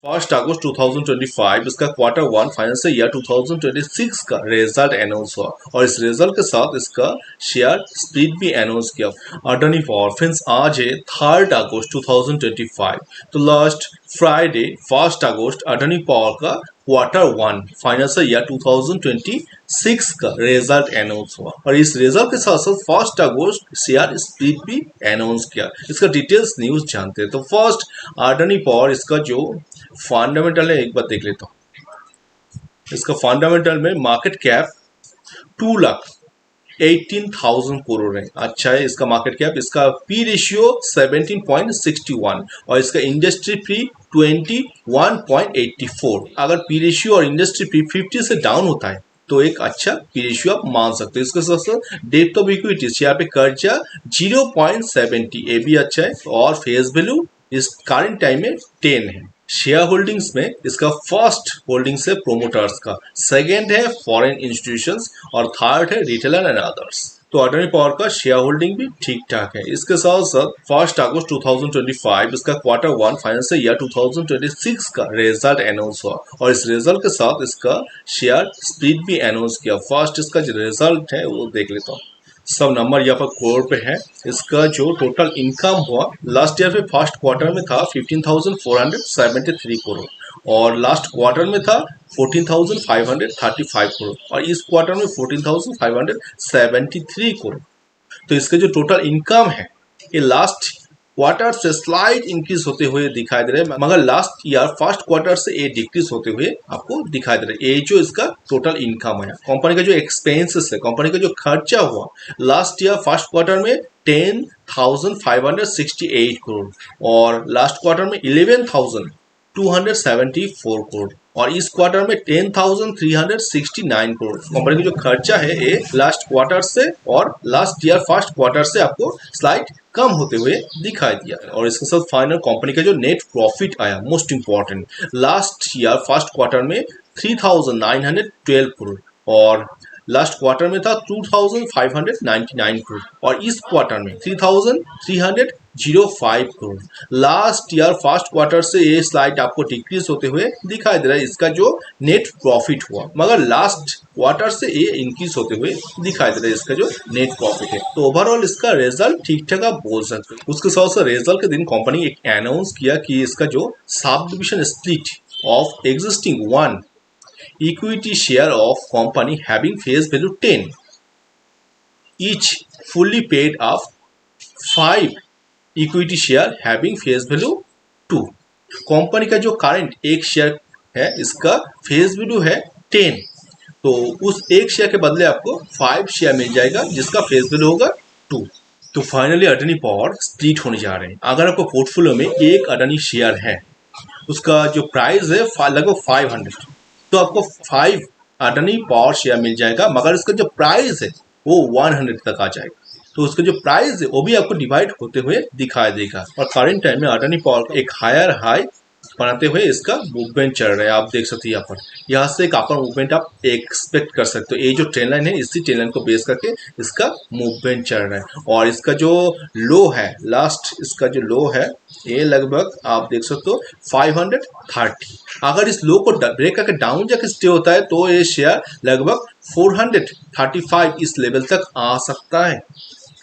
1 अगस्त 2025 इसका quarter one financial year 2026 का result announce हुआ और इस रिजल्ट के साथ इसका शेयर स्प्लिट भी अनाउंस किया। अडानी पावर फ्रेंड्स आज है 3 अगस्त 2025, तो लास्ट फ्राइडे 1 अगस्त अडानी पावर का क्वार्टर वन फाइनेंशियल ईयर 2026 का रिजल्ट अनाउंस हुआ और इस रिजल्ट के साथ साथ 1 अगस्त शेयर स्प्लिट भी अनाउंस किया। इसका डिटेल्स न्यूज जानते हैं। तो फर्स्ट अडानी पावर इसका जो फंडामेंटल है एक बार देख लेता हूँ। इसका फंडामेंटल में मार्केट कैप 2,18,000 करोड़ है। अच्छा है इसका मार्केट कैप। इसका पी रेशियो 17.61 और इसका इंडस्ट्री पी 21.84। अगर पी रेशियो और इंडस्ट्री पी 50 से डाउन होता है तो एक अच्छा पी रेशियो आप मान सकते हो। इसके साथ साथ डेप्थ ऑफ इक्विटी शेयर पे कर्जा 0.70, ये भी अच्छा है और फेस वैल्यू इस करंट टाइम में 10 है। शेयर होल्डिंग्स में इसका फर्स्ट होल्डिंग्स है प्रोमोटर्स का, सेकेंड है फॉरेन इंस्टीट्यूशंस और थर्ड है रिटेलर एंड अदर्स। तो अडानी पावर का शेयर होल्डिंग भी ठीक ठाक है। इसके साथ साथ 1 अगस्त 2025 इसका क्वार्टर वन फाइनेंशियल ईयर 2026 का रिजल्ट अनाउंस हुआ और इस रिजल्ट के साथ इसका शेयर स्प्लिट भी अनाउंस किया। फर्स्ट इसका जो रिजल्ट है वो देख लेता हूँ। सब नंबर यहाँ पर करोड़ पे है। इसका जो टोटल इनकम हुआ लास्ट ईयर पे फर्स्ट क्वार्टर में था 15,473 करोड़ और लास्ट क्वार्टर में था 14,535 करोड़ और इस क्वार्टर में 14,573 करोड़। तो इसका जो टोटल इनकम है ये लास्ट क्वार्टर से स्लाइड इंक्रीज होते हुए दिखाई दे रहे हैं, मगर लास्ट ईयर फर्स्ट क्वार्टर से ये डिक्रीज होते हुए आपको दिखाई दे रहा है। ये जो इसका टोटल इनकम है, कंपनी का जो एक्सपेंसेस है, कंपनी का जो खर्चा हुआ लास्ट ईयर फर्स्ट क्वार्टर में 10,568 करोड़ और लास्ट क्वार्टर में 11,274 करोड़ और इस क्वार्टर में 10,369 करोड़। कंपनी का जो खर्चा है ये लास्ट क्वार्टर से और लास्ट ईयर फर्स्ट क्वार्टर से आपको स्लाइड कम होते हुए दिखाई दिया और इसके साथ फाइनल कंपनी का जो नेट प्रॉफिट आया most important, last year first quarter में 3,912 करोड़ और लास्ट क्वार्टर में था 2,599 करोड़ और इस क्वार्टर में 3,305 crore. Last year first quarter से ये स्लाइड आपको डिक्रीज होते हुए दिखाई दे रहा है इसका जो नेट प्रॉफिट हुआ, मगर लास्ट क्वार्टर से ये इंक्रीज होते हुए दिखाई दे रहा है इसका जो नेट प्रॉफिट है। तो ओवरऑल इसका रिजल्ट ठीक ठाक आप बोल सकते हो। उसके साथ साथ रिजल्ट के दिन कंपनी एक अनाउंस किया कि इसका जो sub division split of existing one equity share of company having face value 10 each fully paid off 5 equity share having face value 2। Company का जो करंट एक शेयर है इसका फेस वैल्यू है 10, तो उस एक शेयर के बदले आपको 5 शेयर मिल जाएगा जिसका फेस वैल्यू होगा 2। तो फाइनली अडानी पावर स्प्लिट होने जा रहे हैं। अगर आपको पोर्टफोलियो में एक अडानी शेयर है उसका जो प्राइस है लगभग 500, तो आपको 5 अडानी पावर शेयर मिल जाएगा, मगर इसका जो प्राइस है वो 100 तक आ जाएगा। तो उसका जो प्राइस है वो भी आपको डिवाइड होते हुए दिखाई देगा और करंट टाइम में अडानी पावर एक हायर हाई बनाते हुए इसका मूवमेंट चल रहा है। आप देख सकते हैं यहाँ से एक अपर मूवमेंट आप एक्सपेक्ट कर सकते हो। ये जो ट्रेन लाइन है इसी ट्रेन लाइन को बेस करके इसका मूवमेंट चल रहा है और इसका जो लो है लास्ट, इसका जो लो है ये लगभग आप देख सकते हो 530। अगर इस लो को ब्रेक करके डाउन जाके स्टे होता है तो ये शेयर लगभग 435 इस लेवल तक आ सकता है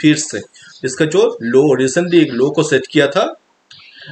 फिर से। इसका जो लो रिसेंटली एक लो को सेट किया था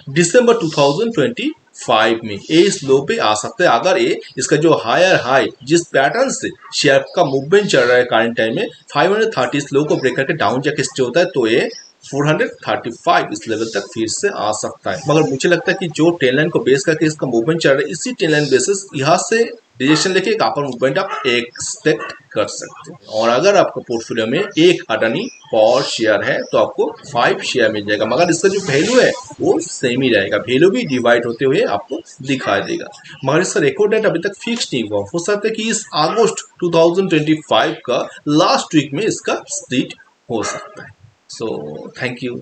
दिसंबर 2025 में, ये इस लो पे आ सकता है अगर ये इसका जो हायर हाई जिस पैटर्न से शेयर का मूवमेंट चल रहा है करंट टाइम में 530 इस लो को ब्रेक करके डाउन जाके स्टे होता है तो ये 435 इस लेवल तक फिर से आ सकता है। मगर मुझे लगता है कि जो ट्रेन लाइन को बेस करके इसका मूवमेंट चल रहा है इसी ट्रेन लाइन बेसिस यहाँ से डिरेक्शन लेके एक अपर मूवमेंट आप एक्सपेक्ट कर सकते हैं। और अगर आपका पोर्टफोलियो में एक अडानी पावर शेयर है तो आपको 5 शेयर मिल जाएगा, मगर इसका जो वैल्यू है वो सेम ही रहेगा, वैल्यू भी डिवाइड होते हुए आपको दिखाई देगा। मगर इसका रिकॉर्ड डेट अभी तक फिक्स नहीं हुआ, हो सकता है कि इस अगस्त 2025 का लास्ट वीक में इसका स्प्लिट हो सकता है। So thank you.